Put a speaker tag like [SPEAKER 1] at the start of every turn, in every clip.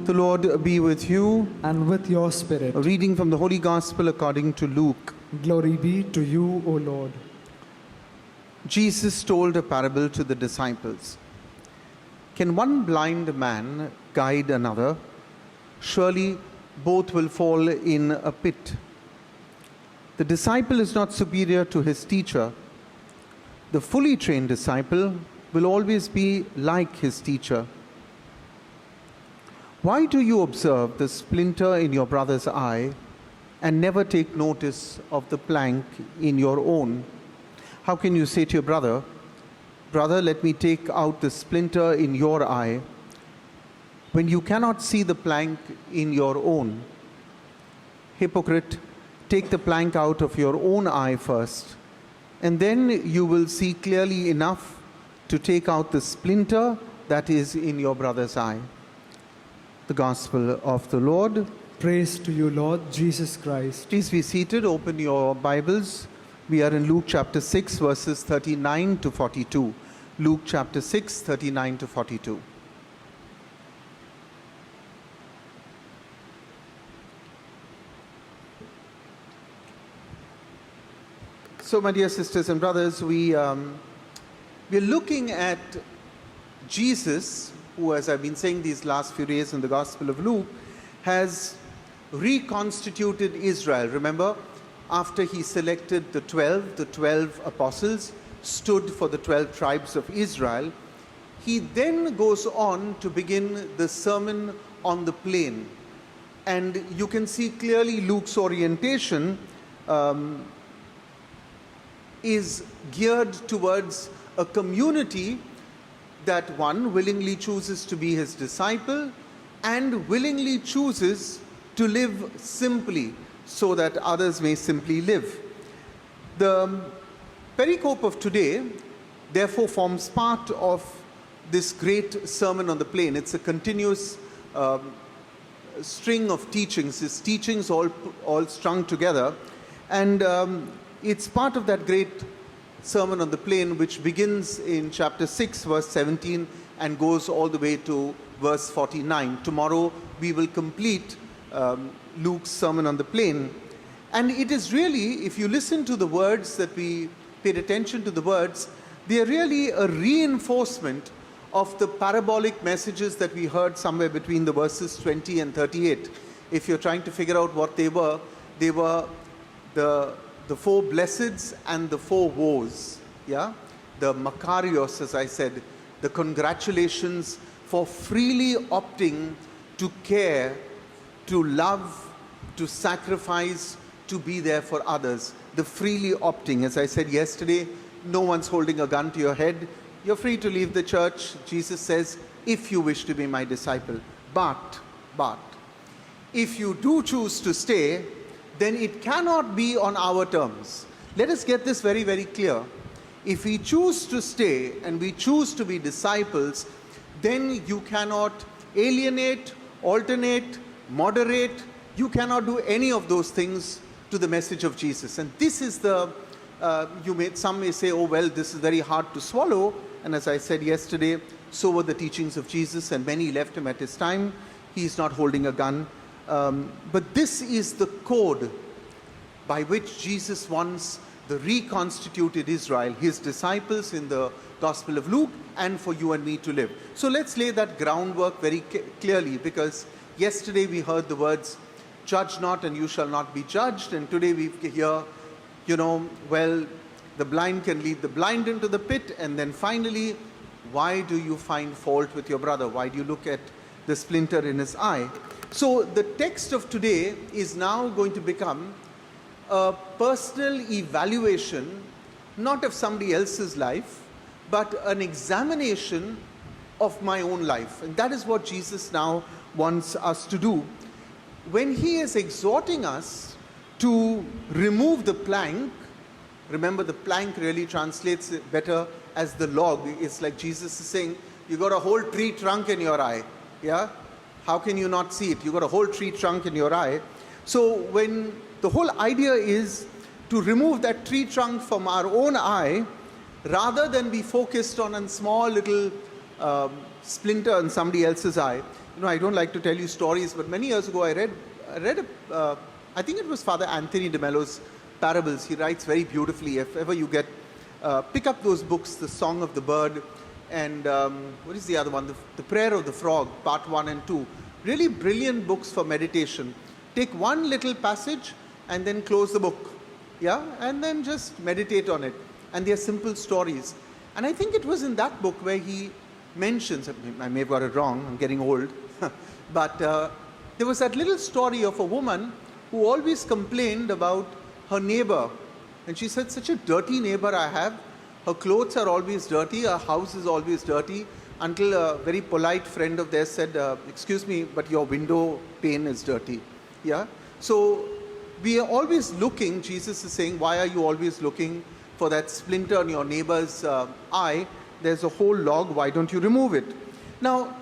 [SPEAKER 1] The Lord be with you.
[SPEAKER 2] And with your spirit.
[SPEAKER 1] A reading from the Holy Gospel according to Luke.
[SPEAKER 2] Glory be to you, O Lord.
[SPEAKER 1] Jesus told a parable to the disciples. Can one blind man guide another? Surely both will fall in a pit. The disciple is not superior to his teacher. The fully trained disciple will always be like his teacher. Why do you observe the splinter in your brother's eye and never take notice of the plank in your own? How can you say to your brother, "Brother, let me take out the splinter in your eye," when you cannot see the plank in your own? Hypocrite, take the plank out of your own eye first, and then you will see clearly enough to take out the splinter that is in your brother's eye. The Gospel of the Lord.
[SPEAKER 2] Praise to you, Lord Jesus Christ.
[SPEAKER 1] Please be seated. Open your Bibles. We are in Luke chapter 6, verses 39 to 42. Luke chapter 6, 39 to 42. So, my dear sisters and brothers, we're looking at Jesus, who, as I've been saying these last few days in the Gospel of Luke, has reconstituted Israel. Remember, after he selected the 12 apostles stood for the 12 tribes of Israel, he then goes on to begin the Sermon on the Plain. And you can see clearly Luke's orientation is geared towards a community that one willingly chooses to be his disciple and willingly chooses to live simply so that others may simply live. The pericope of today therefore forms part of this great Sermon on the Plain. It's a continuous string of teachings. His teachings all strung together, and it's part of that great Sermon on the Plain, which begins in chapter 6, verse 17, and goes all the way to verse 49. Tomorrow we will complete Luke's Sermon on the Plain. And it is really, if you listen to the words, that we paid attention to the words, they are really a reinforcement of the parabolic messages that we heard somewhere between the verses 20 and 38. If you're trying to figure out what they were the four blesseds and the four woes, yeah? The Makarios, as I said, the congratulations for freely opting to care, to love, to sacrifice, to be there for others. The freely opting, as I said yesterday, no one's holding a gun to your head. You're free to leave the church, Jesus says, if you wish to be my disciple. But, if you do choose to stay, then it cannot be on our terms. Let us get this very, very clear. If we choose to stay and we choose to be disciples, then you cannot alienate, alternate, moderate. You cannot do any of those things to the message of Jesus. And this is some may say, oh, well, this is very hard to swallow. And as I said yesterday, so were the teachings of Jesus, and many left him at his time. He's not holding a gun. But this is the code by which Jesus wants the reconstituted Israel, his disciples in the Gospel of Luke, and for you and me to live. So let's lay that groundwork very clearly, because yesterday we heard the words, "Judge not and you shall not be judged," and today we hear, the blind can lead the blind into the pit, and then finally, why do you find fault with your brother? Why do you look at the splinter in his eye? So the text of today is now going to become a personal evaluation, not of somebody else's life, but an examination of my own life. And that is what Jesus now wants us to do. When he is exhorting us to remove the plank, remember the plank really translates it better as the log. It's like Jesus is saying, you got a whole tree trunk in your eye, yeah? How can you not see it? You got a whole tree trunk in your eye. So when the whole idea is to remove that tree trunk from our own eye, rather than be focused on a small little splinter in somebody else's eye, I don't like to tell you stories, but many years ago I read I think it was Father Anthony de Mello's parables. He writes very beautifully. If ever you get, pick up those books, The Song of the Bird, and what is the other one? The Prayer of the Frog, part 1 and 2. Really brilliant books for meditation. Take one little passage and then close the book, yeah, and then just meditate on it. And they are simple stories. And I think it was in that book where he mentions, I may have got it wrong, I'm getting old, but there was that little story of a woman who always complained about her neighbor. And she said, such a dirty neighbor I have. Her clothes are always dirty, her house is always dirty, until a very polite friend of theirs said, excuse me, but your window pane is dirty. Yeah? So we are always looking, Jesus is saying, why are you always looking for that splinter in your neighbor's eye? There's a whole log, why don't you remove it? Now,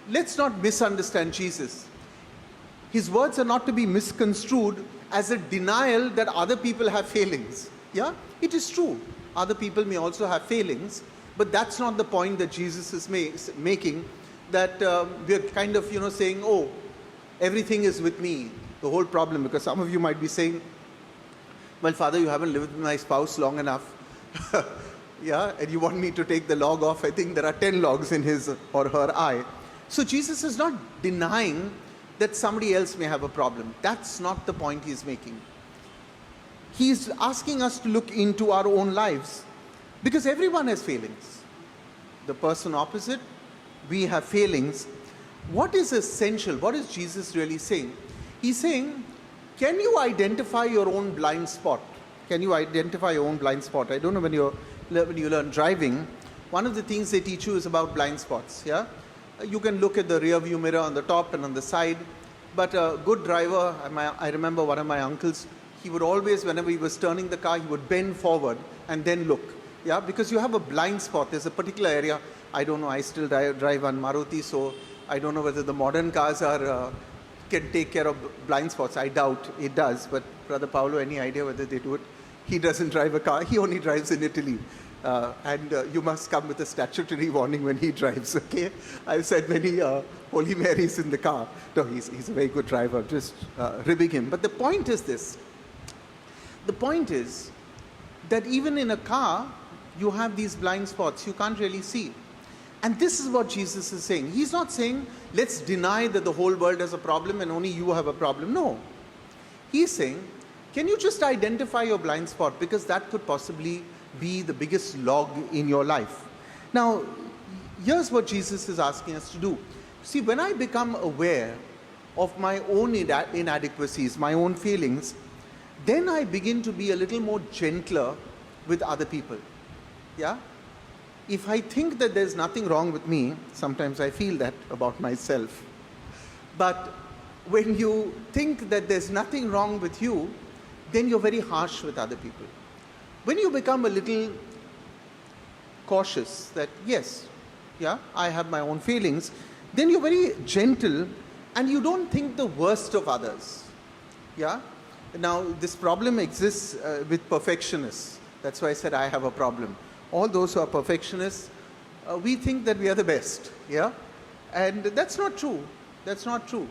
[SPEAKER 1] let's not misunderstand Jesus. His words are not to be misconstrued as a denial that other people have failings. Yeah, it is true. Other people may also have failings, but that's not the point that Jesus is making, that we're kind of, saying, oh, everything is with me, the whole problem. Because some of you might be saying, well, Father, you haven't lived with my spouse long enough. Yeah, and you want me to take the log off. I think there are 10 logs in his or her eye. So Jesus is not denying that somebody else may have a problem. That's not the point he's making. He's asking us to look into our own lives, because everyone has failings. The person opposite, we have failings. What is essential? What is Jesus really saying? He's saying, can you identify your own blind spot? Can you identify your own blind spot? I don't know, when you learn driving, one of the things they teach you is about blind spots. Yeah, you can look at the rear view mirror on the top and on the side. But a good driver, I remember one of my uncles, he would always, whenever he was turning the car, he would bend forward and then look. Yeah, because you have a blind spot. There's a particular area. I don't know, I still drive on Maruti, so I don't know whether the modern cars can take care of blind spots. I doubt it does. But Brother Paolo, any idea whether they do it? He doesn't drive a car. He only drives in Italy. And you must come with a statutory warning when he drives, okay? I've said many Holy Marys in the car. No, he's a very good driver, just ribbing him. But the point is this. The point is that even in a car, you have these blind spots. You can't really see. And this is what Jesus is saying. He's not saying, let's deny that the whole world has a problem and only you have a problem. No. He's saying, can you just identify your blind spot? Because that could possibly be the biggest log in your life. Now, here's what Jesus is asking us to do. See, when I become aware of my own inadequacies, my own failings, then I begin to be a little more gentler with other people. Yeah? If I think that there's nothing wrong with me, sometimes I feel that about myself. But when you think that there's nothing wrong with you, then you're very harsh with other people. When you become a little cautious that, yes, yeah, I have my own feelings, then you're very gentle and you don't think the worst of others. Yeah? Now, this problem exists with perfectionists. That's why I said I have a problem. All those who are perfectionists, we think that we are the best. Yeah? And that's not true. That's not true.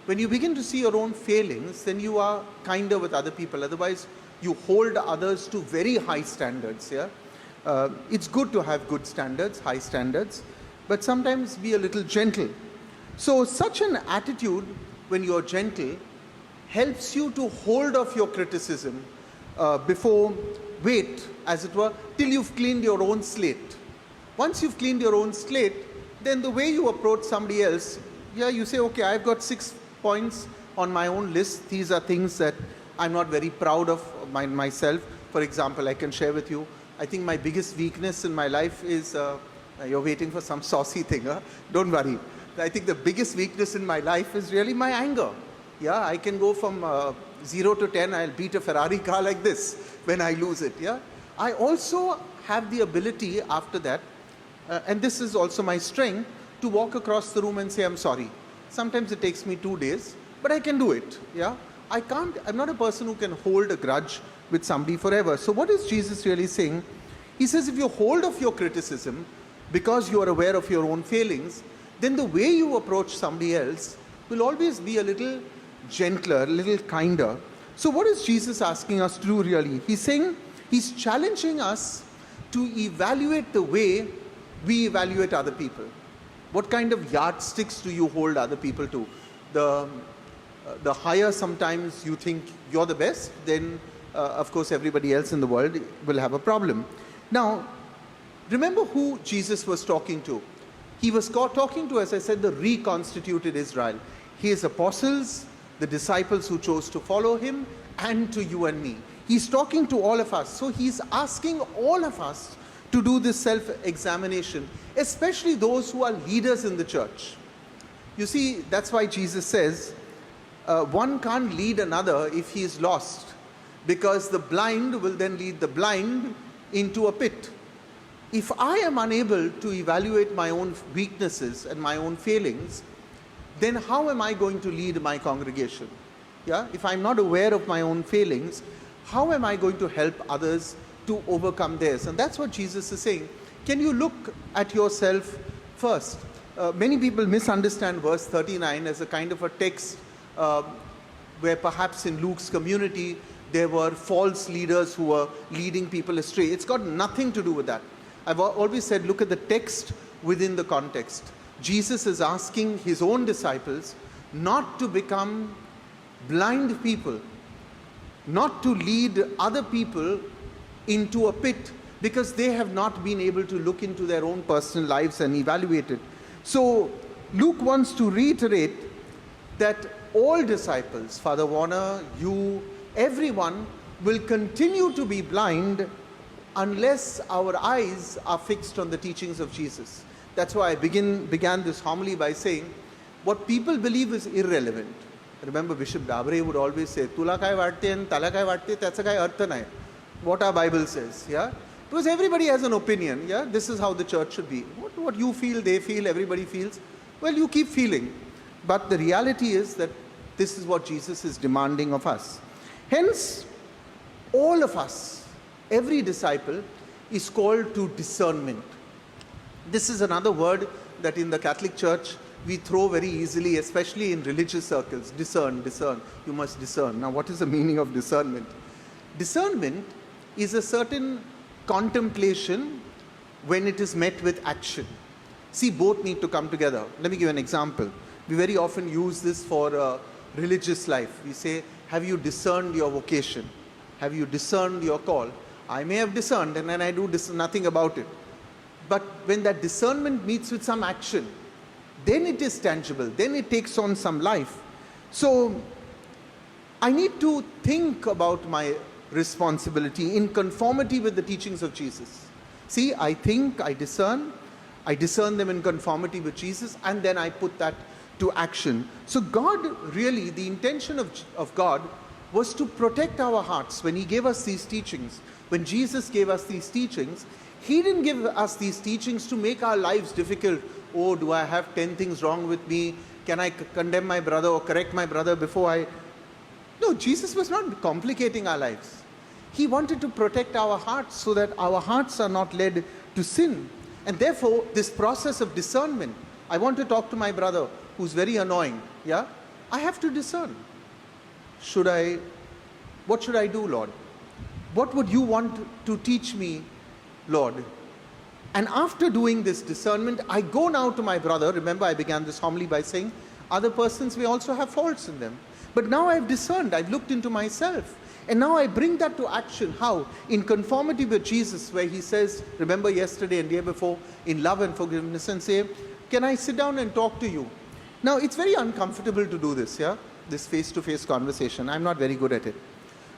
[SPEAKER 1] When you begin to see your own failings, then you are kinder with other people. Otherwise, you hold others to very high standards. Yeah? It's good to have good standards, high standards, but sometimes be a little gentle. So such an attitude, when you're gentle, helps you to hold off your criticism wait, as it were, till you've cleaned your own slate. Once you've cleaned your own slate, then the way you approach somebody else, yeah, you say, okay, I've got 6 points on my own list. These are things that I'm not very proud of myself. For example, I can share with you, I think my biggest weakness in my life is, you're waiting for some saucy thing, huh? Don't worry. I think the biggest weakness in my life is really my anger. Yeah, I can go from 0 to 10, I'll beat a Ferrari car like this when I lose it. Yeah, I also have the ability after that, and this is also my strength, to walk across the room and say, I'm sorry. Sometimes it takes me 2 days, but I can do it. Yeah, I'm not a person who can hold a grudge with somebody forever. So what is Jesus really saying? He says, if you hold off your criticism because you are aware of your own failings, then the way you approach somebody else will always be a little gentler, a little kinder. So what is Jesus asking us to do really? He's saying, he's challenging us to evaluate the way we evaluate other people. What kind of yardsticks do you hold other people to? The higher sometimes you think you're the best, then of course everybody else in the world will have a problem. Now, remember who Jesus was talking to. He was talking to, as I said, the reconstituted Israel. His apostles, the disciples who chose to follow him, and to you and me. He's talking to all of us. So he's asking all of us to do this self-examination, especially those who are leaders in the church. You see, that's why Jesus says, one can't lead another if he is lost, because the blind will then lead the blind into a pit. If I am unable to evaluate my own weaknesses and my own failings, then how am I going to lead my congregation? Yeah? If I'm not aware of my own failings, how am I going to help others to overcome theirs? And that's what Jesus is saying. Can you look at yourself first? Many people misunderstand verse 39 as a kind of a text where perhaps in Luke's community there were false leaders who were leading people astray. It's got nothing to do with that. I've always said, look at the text within the context. Jesus is asking his own disciples not to become blind people, not to lead other people into a pit because they have not been able to look into their own personal lives and evaluate it. So Luke wants to reiterate that all disciples, Father Warner, you, everyone, will continue to be blind unless our eyes are fixed on the teachings of Jesus. That's why I began this homily by saying, what people believe is irrelevant. Remember, Bishop Dabre would always say, Tula kai vatte and tala kai vatte, that's a kai artha nahi. What our Bible says, yeah? Because everybody has an opinion, yeah? This is how the church should be. What you feel, they feel, everybody feels. Well, you keep feeling. But the reality is that this is what Jesus is demanding of us. Hence, all of us, every disciple, is called to discernment. This is another word that in the Catholic Church we throw very easily, especially in religious circles. Discern, discern. You must discern. Now, what is the meaning of discernment? Discernment is a certain contemplation when it is met with action. See, both need to come together. Let me give an example. We very often use this for religious life. We say, have you discerned your vocation? Have you discerned your call? I may have discerned and then I do nothing about it. But when that discernment meets with some action, then it is tangible, then it takes on some life. So I need to think about my responsibility in conformity with the teachings of Jesus. See, I think, I discern them in conformity with Jesus, and then I put that to action. So God really, the intention of God was to protect our hearts. When he gave us these teachings, when Jesus gave us these teachings, he didn't give us these teachings to make our lives difficult. Oh, do I have 10 things wrong with me? Can I condemn my brother or correct my brother before I... No, Jesus was not complicating our lives. He wanted to protect our hearts so that our hearts are not led to sin. And therefore, this process of discernment, I want to talk to my brother who's very annoying, yeah? I have to discern. What should I do, Lord? What would you want to teach me, Lord? And after doing this discernment, I go now to my brother. Remember, I began this homily by saying, other persons may also have faults in them. But now I've discerned, I've looked into myself. And now I bring that to action. How? In conformity with Jesus, where he says, remember yesterday and the day before, in love and forgiveness, and say, can I sit down and talk to you? Now, it's very uncomfortable to do this, yeah? This face-to-face conversation. I'm not very good at it.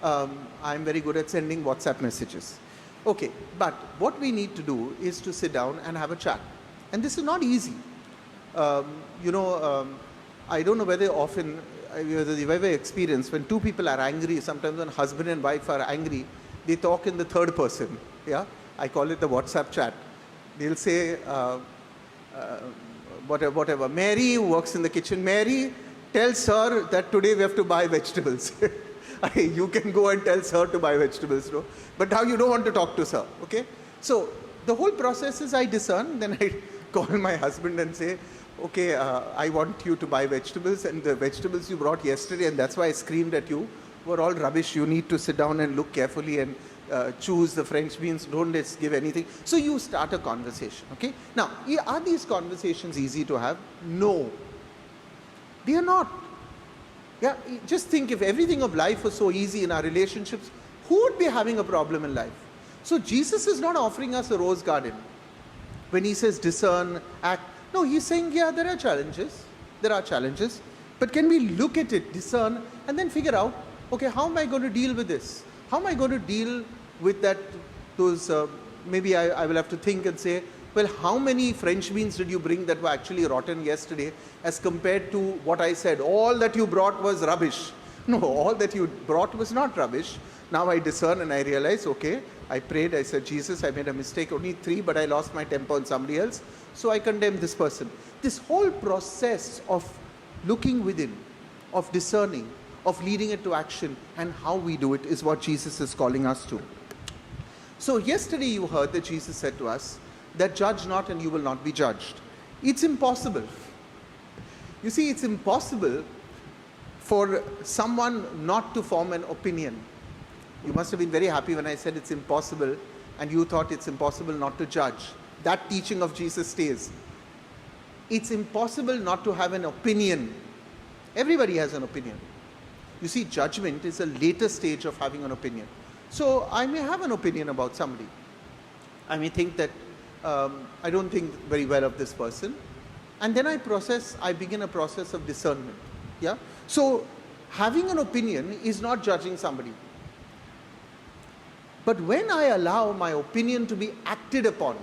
[SPEAKER 1] I'm very good at sending WhatsApp messages. Okay, but what we need to do is to sit down and have a chat. And this is not easy. I don't know whether often you've ever experienced when two people are angry, sometimes when husband and wife are angry, they talk in the third person. Yeah, I call it the WhatsApp chat. They'll say, whatever. Mary, who works in the kitchen, Mary tells her that today we have to buy vegetables. You can go and tell her to buy vegetables, no? But now you don't want to talk to her, okay? So the whole process is I discern, then I call my husband and say, okay, I want you to buy vegetables, and the vegetables you brought yesterday, and that's why I screamed at you, were all rubbish. You need to sit down and look carefully and choose the French beans. Don't let's give anything. So you start a conversation, okay? Now, are these conversations easy to have? No. They are not. Yeah, just think, if everything of life was so easy in our relationships, who would be having a problem in life? So Jesus is not offering us a rose garden. When he says discern, act, no, he's saying, yeah, there are challenges. There are challenges. But can we look at it, discern, and then figure out, okay, how am I going to deal with this? How am I going to deal with that, maybe I will have to think and say, well, how many French beans did you bring that were actually rotten yesterday as compared to what I said? All that you brought was rubbish. No, all that you brought was not rubbish. Now I discern and I realize, okay, I prayed, I said, Jesus, I made a mistake, only 3, but I lost my temper on somebody else, so I condemn this person. This whole process of looking within, of discerning, of leading it to action, and how we do it is what Jesus is calling us to. So yesterday you heard that Jesus said to us, that judge not and you will not be judged. It's impossible. You see, it's impossible for someone not to form an opinion. You must have been very happy when I said it's impossible, and you thought it's impossible not to judge. That teaching of Jesus stays. It's impossible not to have an opinion. Everybody has an opinion. You see, judgment is a later stage of having an opinion. So I may have an opinion about somebody. I may think that I don't think very well of this person. And then I begin a process of discernment. Yeah. So having an opinion is not judging somebody. But when I allow my opinion to be acted upon,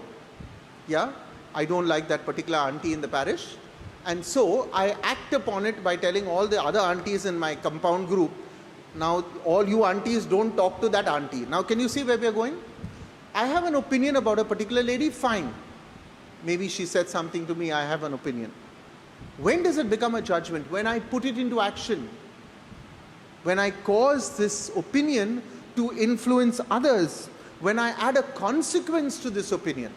[SPEAKER 1] yeah, I don't like that particular auntie in the parish, and so I act upon it by telling all the other aunties in my compound group, now all you aunties don't talk to that auntie. Now can you see where we are going? I have an opinion about a particular lady, fine. Maybe she said something to me, I have an opinion. When does it become a judgment? When I put it into action. When I cause this opinion to influence others. When I add a consequence to this opinion.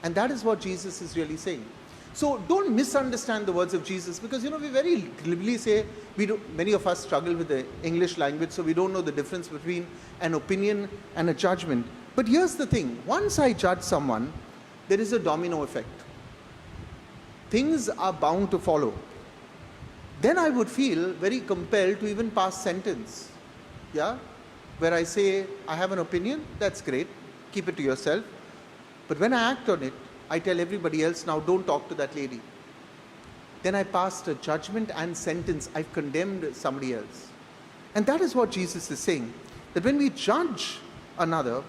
[SPEAKER 1] And that is what Jesus is really saying. So don't misunderstand the words of Jesus, because we very glibly say, many of us struggle with the English language, so we don't know the difference between an opinion and a judgment. But here's the thing, once I judge someone, there is a domino effect. Things are bound to follow. Then I would feel very compelled to even pass sentence. Yeah? Where I say, I have an opinion, that's great, keep it to yourself. But when I act on it, I tell everybody else, now don't talk to that lady. Then I passed a judgment and sentence, I've condemned somebody else. And that is what Jesus is saying, that when we judge another,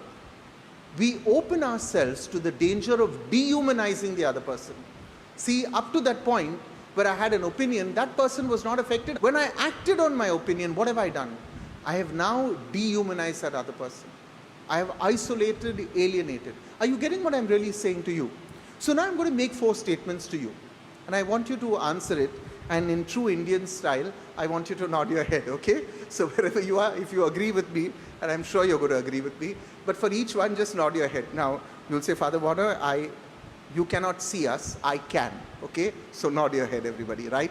[SPEAKER 1] we open ourselves to the danger of dehumanizing the other person. See, up to that point where I had an opinion, that person was not affected. When I acted on my opinion, what have I done? I have now dehumanized that other person. I have isolated, alienated. Are you getting what I'm really saying to you? So now I'm going to make 4 statements to you. And I want you to answer it. And in true Indian style, I want you to nod your head, okay? So wherever you are, if you agree with me, and I'm sure you're going to agree with me, but for each one, just nod your head. Now, you'll say, Father Warner, you cannot see us, I can, okay? So nod your head, everybody, right?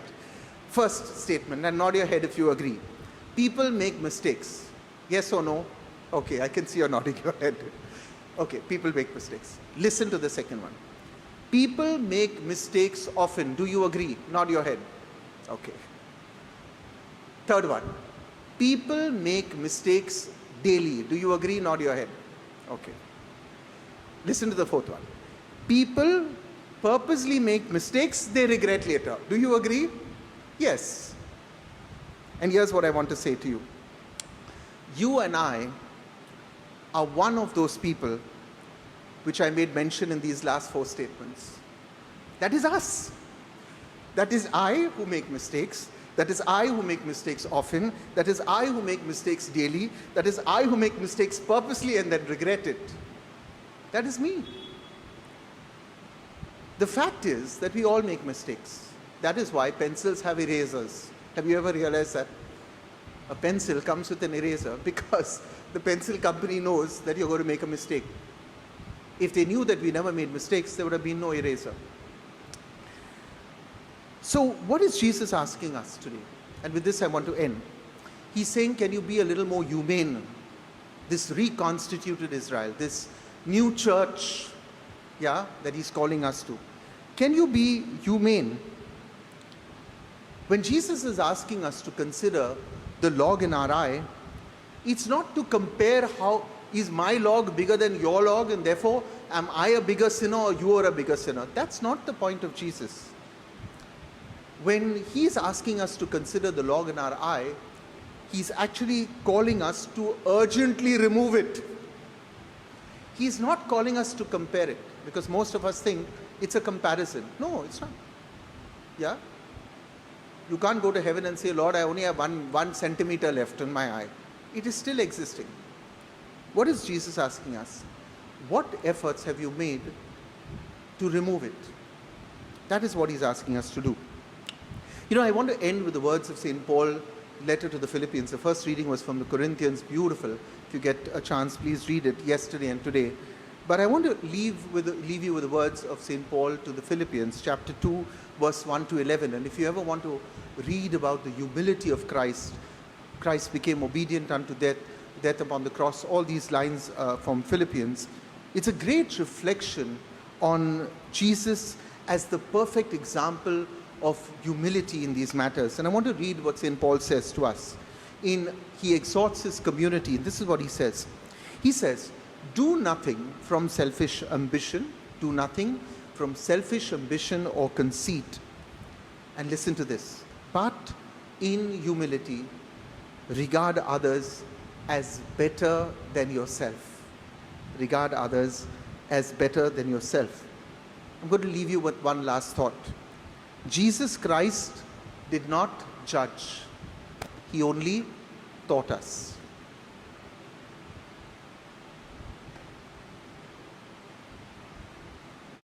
[SPEAKER 1] First statement, and nod your head if you agree. People make mistakes. Yes or no? Okay, I can see you're nodding your head. Okay, people make mistakes. Listen to the second one. People make mistakes often. Do you agree? Nod your head. Okay. Third one. People make mistakes daily. Do you agree? Nod your head. Okay. Listen to the fourth one. People purposely make mistakes they regret later. Do you agree? Yes. And here's what I want to say to you. You and I are one of those people which I made mention in these last 4 statements. That is us. That is I who make mistakes. That is I who make mistakes often. That is I who make mistakes daily. That is I who make mistakes purposely and then regret it. That is me. The fact is that we all make mistakes. That is why pencils have erasers. Have you ever realized that? A pencil comes with an eraser because the pencil company knows that you're going to make a mistake. If they knew that we never made mistakes, there would have been no eraser. So, what is Jesus asking us today? And with this, I want to end. He's saying, can you be a little more humane? This reconstituted Israel, this new church, that he's calling us to. Can you be humane? When Jesus is asking us to consider the log in our eye, it's not to compare how is my log bigger than your log and therefore am I a bigger sinner or you are a bigger sinner. That's not the point of Jesus. When he's asking us to consider the log in our eye, he's actually calling us to urgently remove it. He's not calling us to compare it, because most of us think it's a comparison. No, it's not. Yeah? You can't go to heaven and say, Lord, I only have one centimeter left in my eye. It is still existing. What is Jesus asking us? What efforts have you made to remove it? That is what he's asking us to do. I want to end with the words of St. Paul, letter to the Philippians. The first reading was from the Corinthians, beautiful. If you get a chance, please read it yesterday and today. But I want to leave you with the words of St. Paul to the Philippians, chapter 2, verse 1 to 11. And if you ever want to read about the humility of Christ, Christ became obedient unto death upon the cross, all these lines from Philippians, it's a great reflection on Jesus as the perfect example of humility in these matters. And I want to read what St. Paul says to us. He exhorts his community. This is what he says. He says, do nothing from selfish ambition. Do nothing from selfish ambition or conceit. And listen to this. But in humility, regard others as better than yourself. Regard others as better than yourself. I'm going to leave you with one last thought. Jesus Christ did not judge. He only taught us.